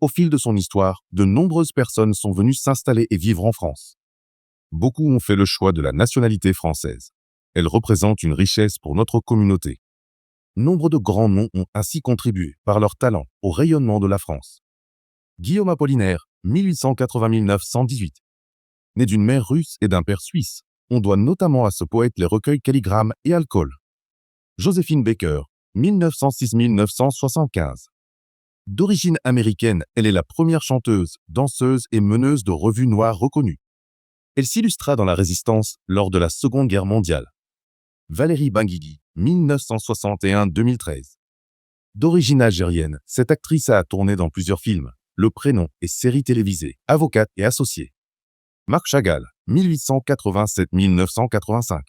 Au fil de son histoire, de nombreuses personnes sont venues s'installer et vivre en France. Beaucoup ont fait le choix de la nationalité française. Elle représente une richesse pour notre communauté. Nombre de grands noms ont ainsi contribué, par leur talent, au rayonnement de la France. Guillaume Apollinaire, 1880-1918. Né d'une mère russe et d'un père suisse, on doit notamment à ce poète les recueils Calligramme et Alcool. Joséphine Baker, 1906-1975. D'origine américaine, elle est la première chanteuse, danseuse et meneuse de revues noires reconnue. Elle s'illustra dans la Résistance lors de la Seconde Guerre mondiale. Valérie Benguigui, 1961-2013. D'origine algérienne, cette actrice a tourné dans plusieurs films, Le Prénom et séries télévisées, Avocate et Associée. Marc Chagall, 1887-1985.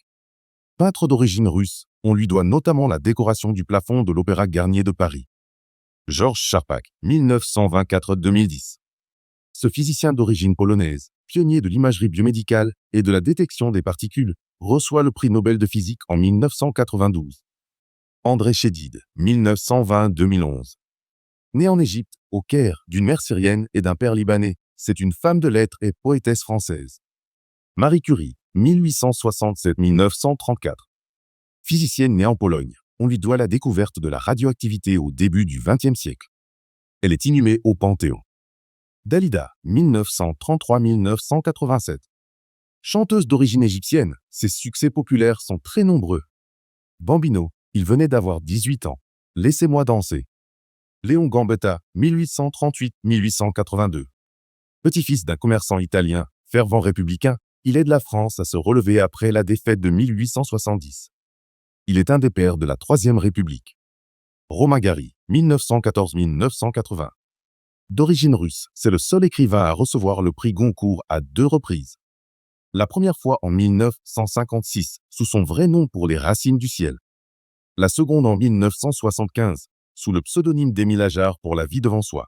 Peintre d'origine russe, on lui doit notamment la décoration du plafond de l'Opéra Garnier de Paris. Georges Charpak, 1924-2010. Ce physicien d'origine polonaise, pionnier de l'imagerie biomédicale et de la détection des particules, reçoit le prix Nobel de physique en 1992. André Chédid, 1920-2011. Née en Égypte, au Caire, d'une mère syrienne et d'un père libanais, c'est une femme de lettres et poétesse française. Marie Curie, 1867-1934. Physicienne née en Pologne, on lui doit la découverte de la radioactivité au début du XXe siècle. Elle est inhumée au Panthéon. Dalida, 1933-1987. Chanteuse d'origine égyptienne, ses succès populaires sont très nombreux. Bambino, il venait d'avoir 18 ans. Laissez-moi danser. Léon Gambetta, 1838-1882. Petit-fils d'un commerçant italien, fervent républicain, il aide la France à se relever après la défaite de 1870. Il est un des pères de la Troisième République. Romain Gary, 1914-1980. D'origine russe, c'est le seul écrivain à recevoir le prix Goncourt à 2 reprises. La première fois en 1956, sous son vrai nom pour Les Racines du ciel. La seconde en 1975, sous le pseudonyme d'Émile Ajar pour La vie devant soi.